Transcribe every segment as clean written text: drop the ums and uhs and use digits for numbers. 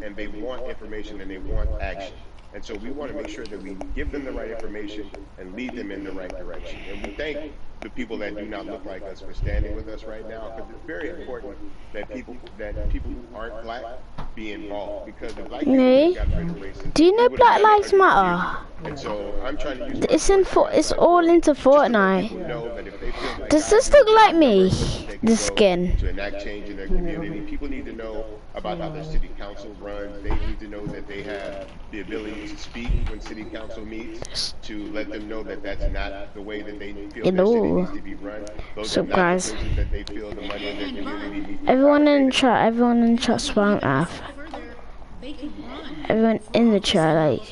and they want information and they want action. And so we want to make sure that we give them the right information and lead them in the right direction. And we thank the people that do not look like us for standing with us right now, because it's very important that people who aren't black be involved, because if black people could have Me? gotten rid of racism, Do you we know would have Black done it Lives hundreds of years Matter? ago. And so I'm trying to use my It's in voice and my it's all platform into just to let people Fortnite. know that if they feel like Does I this do, look there's a like number me? of places they can The go skin. to enact change in their community. People need to know about how their city council runs. They need to know that they have the ability to speak when city council meets, to let them know that that's not the way that they feel their city Hello. needs to be run. Those are So not the guys, places that they feel the money in their community needs to be allocated. everyone in chat spam F. Everyone in the chat, like,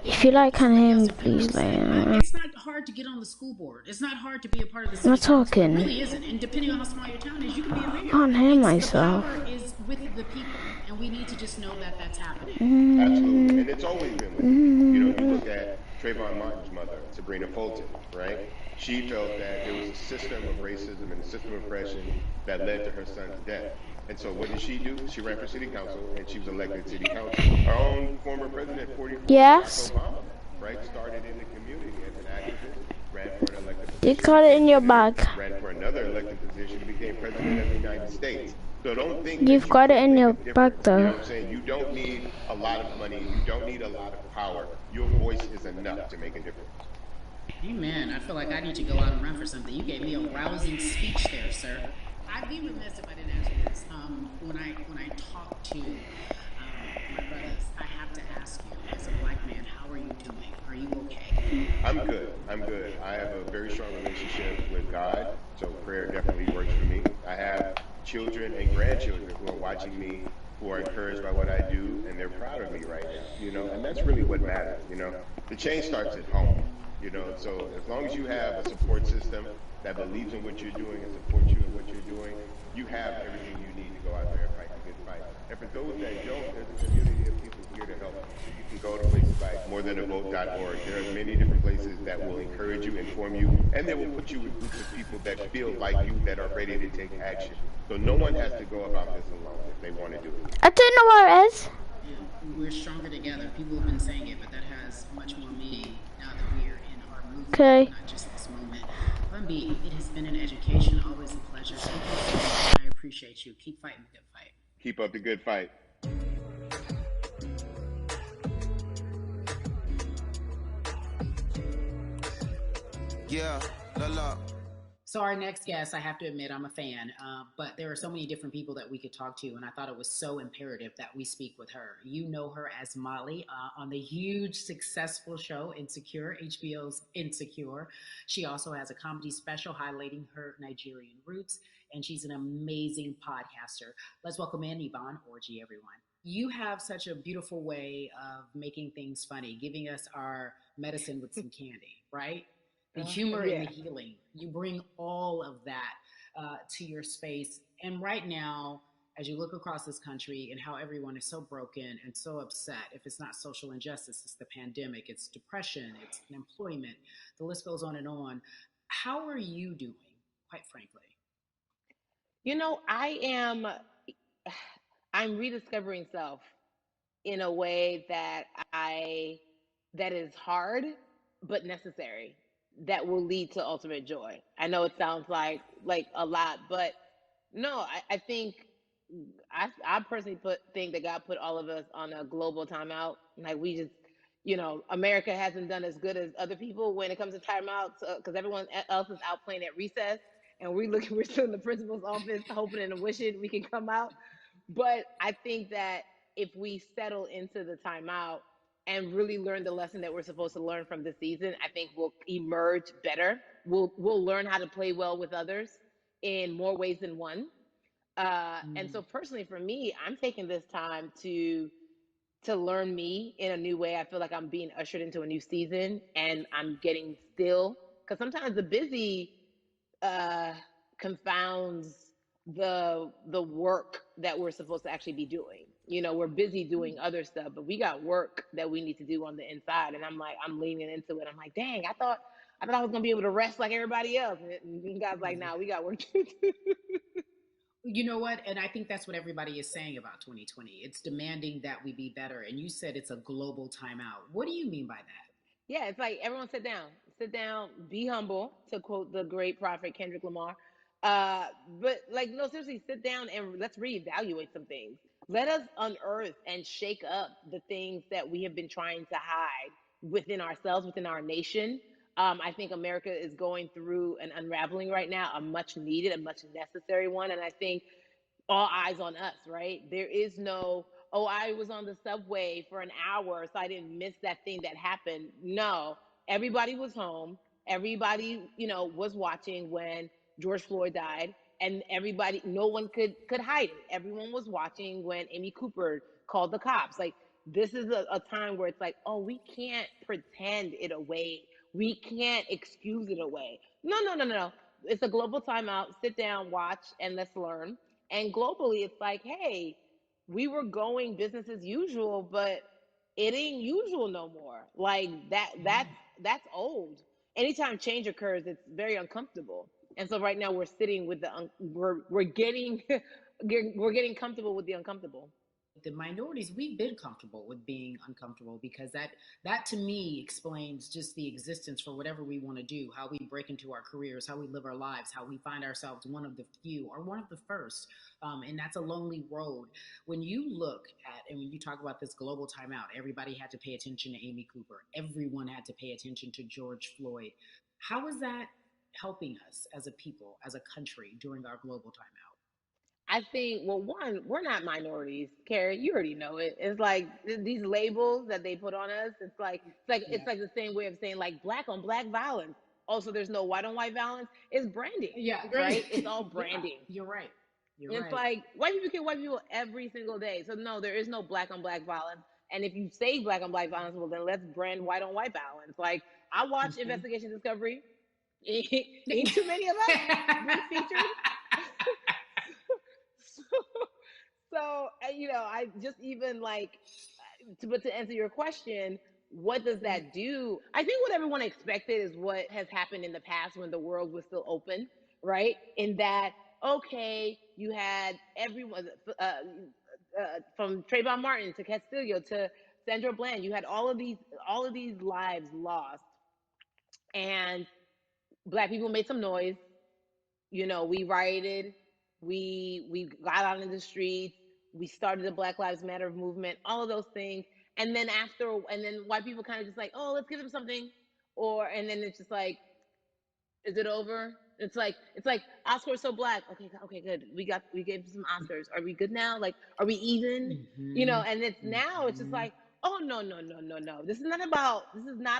if you like can't hear me, please, like, it's not hard to get on the school board. It's not hard to be a part of the I'm city not council. It talking. really isn't. And depending on how small your town is, you can be a I mayor. can't hear The myself. power is with the people, and we need to just know that that's happening. Absolutely. And it's always been with the people. You know, you look at Trayvon Martin's mother, Sabrina Fulton, right? She felt that there was a system of racism and a system of oppression that led to her son's death. And so what did she do? She ran for city council, and she was elected city council. Our own former president, 44, Yes. Barack Obama, right, started in the community as an activist, ran for an elected You position, got it in became your senator, bag. ran for another elected position, became president of the United States. So don't think You've that you got it can't in make your a bag, difference. You know though. what I'm saying? You don't need a lot of money. You don't need a lot of power. Your voice is enough to make a difference. Amen. I feel like I need to go out and run for something. You gave me a rousing speech there, sir. I'd be remiss if I didn't ask you this. When I talk to my brothers, I have to ask you, as a black man, how are you doing? Are you okay? I'm good. I'm good. I have a very strong relationship with God, so prayer definitely works for me. I have children and grandchildren who are watching me, who are encouraged by what I do, and they're proud of me right now, you know, and that's really what matters, you know. The change starts at home, you know, so as long as you have a support system that believes in what you're doing and supports you in what you're doing, you have everything you need to go out there and fight the good fight. And for those that don't, there's a community of people here to help you. So you can go to places like morethanavote.org. There are many different places that will encourage you, inform you, and they will put you with groups of people that feel like you, that are ready to take action. So no one has to go about this alone if they want to do it. I don't know where it is. And we're stronger together. People have been saying it, but that has much more meaning now that we are in our movement, Okay. not just this moment. Bumby, it has been an education, always a pleasure. Thank you so much. I appreciate you. Keep fighting the good fight. Keep up the good fight. Yeah, la. So our next guest, I have to admit, I'm a fan, but there are so many different people that we could talk to, and I thought it was so imperative that we speak with her. You know her as Molly on the huge, successful show Insecure, HBO's Insecure. She also has a comedy special highlighting her Nigerian roots, and she's an amazing podcaster. Let's welcome in Yvonne Orji, everyone. You have such a beautiful way of making things funny, giving us our medicine with some candy, right? The humor and the healing. You bring all of that to your space. And right now, as you look across this country and how everyone is so broken and so upset, if it's not social injustice, it's the pandemic, it's depression, it's unemployment, the list goes on and on. How are you doing, quite frankly? You know, I'm rediscovering self in a way that is hard, but necessary, that will lead to ultimate joy. I know it sounds like a lot, but no, I think I personally think that God put all of us on a global timeout. Like we just, America hasn't done as good as other people when it comes to timeouts because everyone else is out playing at recess, and we're still in the principal's office hoping and wishing we can come out. But I think that if we settle into the timeout and really learn the lesson that we're supposed to learn from this season, I think we'll emerge better. We'll learn how to play well with others in more ways than one. And so personally for me, I'm taking this time to learn me in a new way. I feel like I'm being ushered into a new season, and I'm getting still, because sometimes the busy confounds the work that we're supposed to actually be doing. We're busy doing other stuff, but we got work that we need to do on the inside. And I'm leaning into it. I'm like, dang, I thought I was gonna be able to rest like everybody else. And God's like, nah, we got work to do. You know what? And I think that's what everybody is saying about 2020. It's demanding that we be better. And you said it's a global timeout. What do you mean by that? Yeah, it's like everyone sit down, be humble, to quote the great prophet Kendrick Lamar. But like, no, seriously, sit down and let's reevaluate some things. Let us unearth and shake up the things that we have been trying to hide within ourselves, within our nation. I think America is going through an unraveling right now, a much needed, a much necessary one. And I think all eyes on us, right? There is no, oh, I was on the subway for an hour, so I didn't miss that thing that happened. No, everybody was home. Everybody, was watching when George Floyd died, and everybody, no one could hide it. Everyone was watching when Amy Cooper called the cops. Like, this is a time where it's like, oh, we can't pretend it away. We can't excuse it away. No, no, no, no, no. It's a global timeout. Sit down, watch, and let's learn. And globally, it's like, hey, we were going business as usual, but it ain't usual no more. Like that's old. Anytime change occurs, it's very uncomfortable. And so right now we're sitting with we're getting we're getting comfortable with the uncomfortable. The minorities, we've been comfortable with being uncomfortable because that to me explains just the existence for whatever we want to do, how we break into our careers, how we live our lives, how we find ourselves one of the few or one of the first. And that's a lonely road. When you look at and when you talk about this global timeout, everybody had to pay attention to Amy Cooper. Everyone had to pay attention to George Floyd. How is that helping us as a people, as a country during our global timeout? I think, well, one, we're not minorities, Carrie. You already know it. It's like these labels that they put on us. It's Yeah. like the same way of saying like black on black violence. Also, there's no white on white violence. It's branding, Yeah, right? It's great. all Yeah, branding. you're right. You're It's right. like white people kill white people every single day. So no, there is no black on black violence. And if you say black on black violence, well then let's brand white on white violence. Like I watch Mhm. Investigation Discovery. Ain't too many of us been featured. so, I just even like but to answer your question, what does that do? I think what everyone expected is what has happened in the past when the world was still open, right? In that, okay, you had everyone from Trayvon Martin to Castillo to Sandra Bland. You had all of these lives lost, and black people made some noise. We rioted, we got out in the streets, we started the Black Lives Matter movement, all of those things. And then white people kind of just like, oh, let's give them something. And then it's just like, is it over? It's like Oscars so black. Okay, okay, good. We gave some Oscars. Are we good now? Like, are we even? Hmm. And it's just Hmm. like, oh no, no, no, no, no. This is not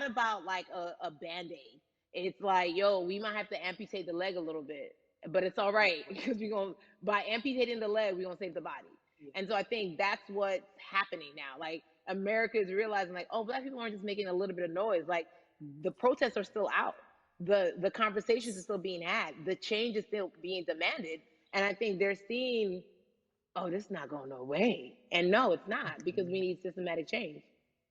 about like a band-aid. It's like, yo, we might have to amputate the leg a little bit, but it's all right because we're gonna by amputating the leg, we're gonna save the body. Yeah. And so I think that's what's happening now. Like America is realizing like, oh, black people aren't just making a little bit of noise. Like the protests are still out, the conversations are still being had, the change is still being demanded, and I think they're seeing, oh, this is not going no way, and no, it's not, because we need systematic change.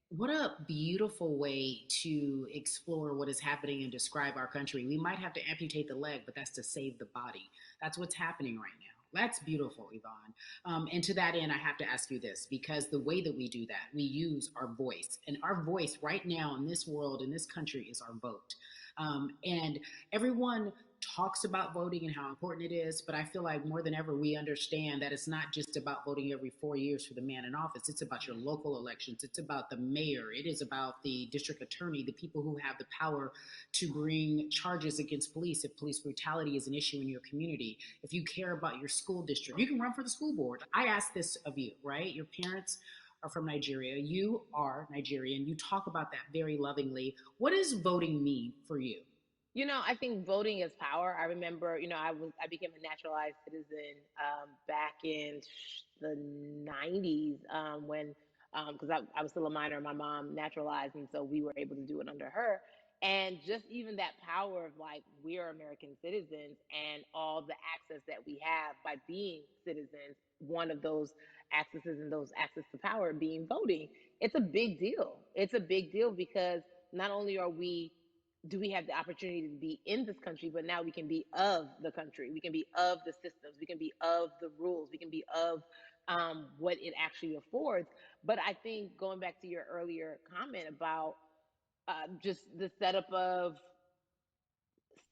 What a beautiful way to explore what is happening and describe our country. We might have to amputate the leg, but that's to save the body. That's what's happening right now. That's beautiful, Yvonne. And to that end, I have to ask you this because the way that we do that, we use our voice. And our voice right now in this world, in this country, is our vote. And everyone talks about voting and how important it is, but I feel like more than ever we understand that it's not just about voting every 4 years for the man in office. It's about your local elections. It's about the mayor. It is about the district attorney, the people who have the power to bring charges against police if police brutality is an issue in your community. If you care about your school district, you can run for the school board. I ask this of you, right? Your parents are from Nigeria. You are Nigerian. You talk about that very lovingly. What does voting mean for you? I think voting is power. I remember, I became a naturalized citizen back in the 90s, when because I was still a minor, my mom naturalized, and so we were able to do it under her. And just even that power of like, we're American citizens and all the access that we have by being citizens, one of those accesses and those access to power being voting, it's a big deal. It's a big deal because not only are we do we have the opportunity to be in this country, but now we can be of the country. We can be of the systems. We can be of the rules. We can be of what it actually affords. But I think going back to your earlier comment about just the setup of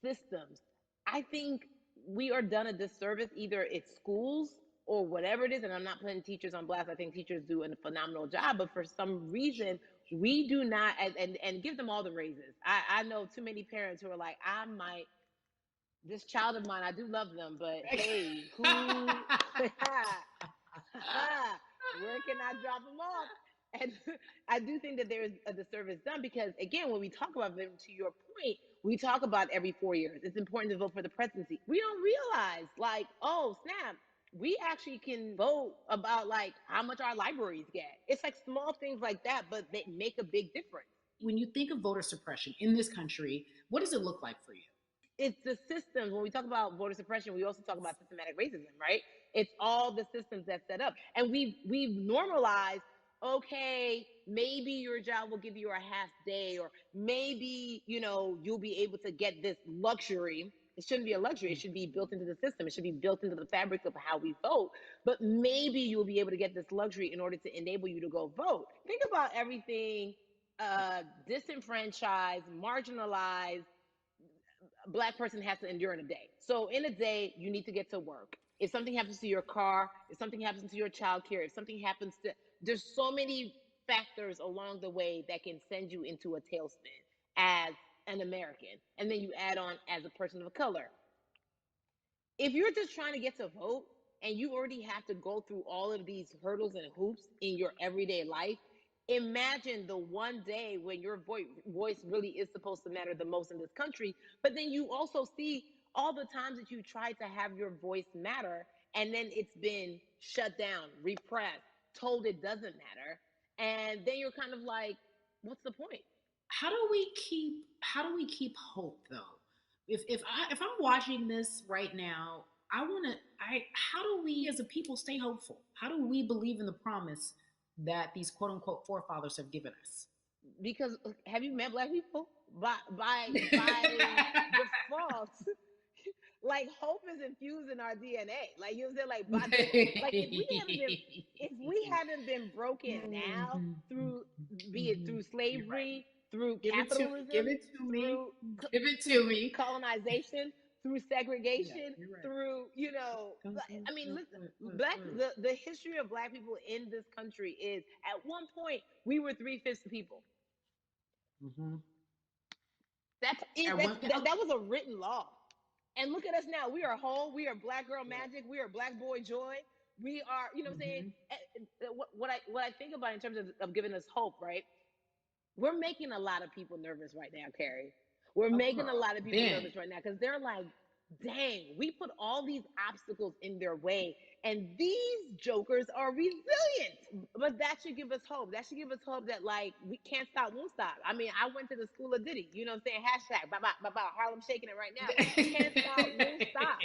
systems, I think we are done a disservice, either it's schools or whatever it is. And I'm not putting teachers on blast. I think teachers do a phenomenal job, but for some reason, we do not, and give them all the raises. I know too many parents who are like, this child of mine, I do love them, but hey, who, where can I drop them off? And I do think that there's a disservice done because, again, when we talk about them, to your point, we talk about every 4 years. It's important to vote for the presidency. We don't realize, like, oh, snap, we actually can vote about, like, how much our libraries get. It's like small things like that, but they make a big difference. When you think of voter suppression in this country, what does it look like for you? It's the systems. When we talk about voter suppression, we also talk about systematic racism, right? It's all the systems that set up. And we've normalized, okay, maybe your job will give you a half day, or maybe, you'll be able to get this luxury. It shouldn't be a luxury. It should be built into the system. It should be built into the fabric of how we vote. But maybe you'll be able to get this luxury in order to enable you to go vote. Think about everything disenfranchised, marginalized Black person has to endure in a day. So in a day, you need to get to work. If something happens to your car, if something happens to your child care, if something happens to, there's so many factors along the way that can send you into a tailspin as an American. And then you add on as a person of color. If you're just trying to get to vote and you already have to go through all of these hurdles and hoops in your everyday life, imagine the one day when your voice really is supposed to matter the most in this country. But then you also see all the times that you tried to have your voice matter, and then it's been shut down, repressed, told it doesn't matter. And then you're kind of like, what's the point? How do we keep hope though? If I'm watching this right now, how do we as a people stay hopeful? How do we believe in the promise that these quote unquote forefathers have given us? Because have you met Black people? By default, like hope is infused in our DNA. Like you said, like if we haven't been broken now through, be it through slavery, through capitalism, give it to me, colonization, through segregation, through, I mean, listen, the history of Black people in this country is, at one point, we were 3/5 people. Mm-hmm. That's it. That was a written law. And look at us now. We are whole. We are Black girl magic. We are Black boy joy. We are, you know what I'm saying? What I think about in terms of giving us hope, right? We're making a lot of people nervous right now, Carrie. We're making a lot of people nervous right now because they're like, dang, we put all these obstacles in their way, and these jokers are resilient. But that should give us hope. That should give us hope that, like, we can't stop, won't stop. I mean, I went to the school of Diddy, you know what I'm saying? Hashtag, Harlem shaking it right now. Can't stop, won't stop.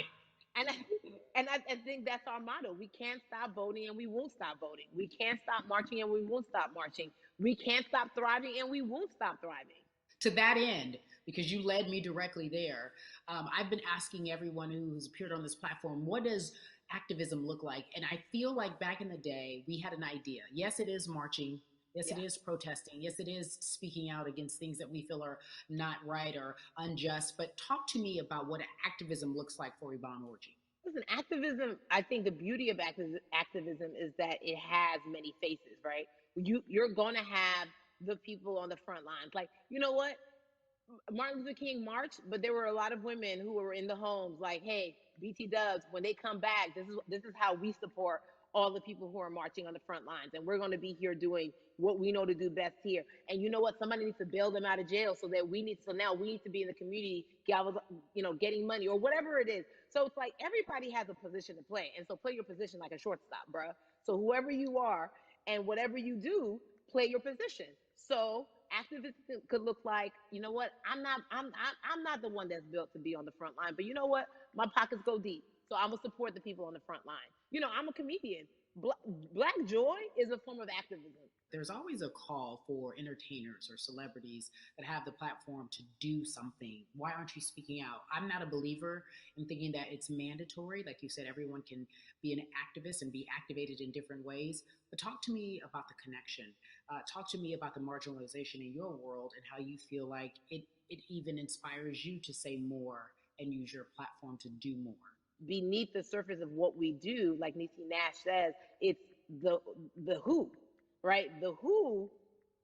And I think that's our motto. We can't stop voting and we won't stop voting. We can't stop marching and we won't stop marching. We can't stop thriving and we won't stop thriving. To that end, because you led me directly there, I've been asking everyone who's appeared on this platform, what does activism look like? And I feel like back in the day, we had an idea. Yes, it is marching. Yes, it is protesting. Yes, it is speaking out against things that we feel are not right or unjust. But talk to me about what activism looks like for Yvonne Orji. Listen, activism, I think the beauty of activism is that it has many faces, right? You're going to have the people on the front lines. Like, you know what? Martin Luther King marched, but there were a lot of women who were in the homes like, hey, BT Dubs, when they come back, this is how we support all the people who are marching on the front lines. And we're going to be here doing what we know to do best here. And you know what? Somebody needs to bail them out of jail so now we need to be in the community, getting money or whatever it is. So it's like everybody has a position to play. And so play your position like a shortstop, bruh. So whoever you are and whatever you do, play your position. So activism could look like, you know what? I'm not the one that's built to be on the front line, but you know what? My pockets go deep. So I'm gonna support the people on the front line. I'm a comedian. Black joy is a form of activism. There's always a call for entertainers or celebrities that have the platform to do something. Why aren't you speaking out? I'm not a believer in thinking that it's mandatory. Like you said, everyone can be an activist and be activated in different ways. But talk to me about the connection. Talk to me about the marginalization in your world and how you feel like it even inspires you to say more and use your platform to do more. Beneath the surface of what we do, like Niecy Nash says, it's the who, right? The who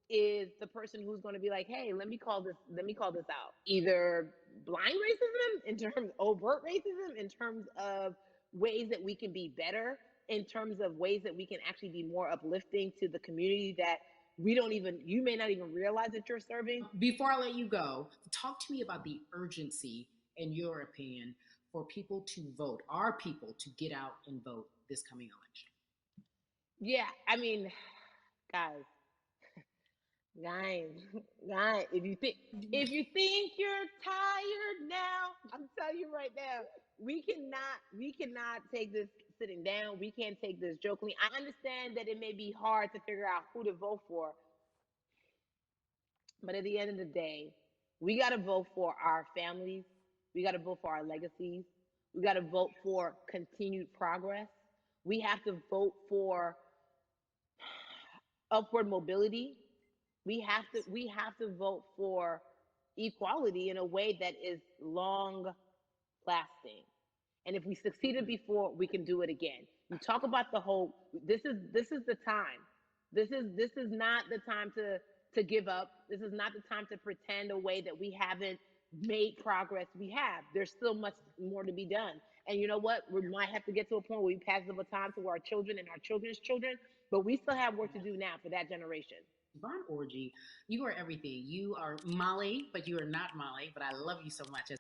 is the person who's going to be like, hey, let me call this out. Either blind racism in terms of overt racism, in terms of ways that we can be better, in terms of ways that we can actually be more uplifting to the community that you may not even realize that you're serving. Before I let you go, talk to me about the urgency, in your opinion, for people to vote, our people to get out and vote this coming election. Yeah, I mean, guys, if you think you're tired now, I'm telling you right now, we cannot take this sitting down. We can't take this jokingly. I understand that it may be hard to figure out who to vote for, but at the end of the day, we got to vote for our families. We got to vote for our legacies. We got to vote for continued progress. We have to vote for upward mobility. We have to vote for equality in a way that is long lasting. And if we succeeded before, we can do it again. You talk about the whole. This is the time. This is not the time to give up. This is not the time to pretend a way that we haven't made progress. We have. There's still much more to be done. And you know what? We might have to get to a point where we pass the baton to our children and our children's children, but we still have work to do now for that generation. Von Orji, you are everything. You are Molly, but you are not Molly, but I love you so much.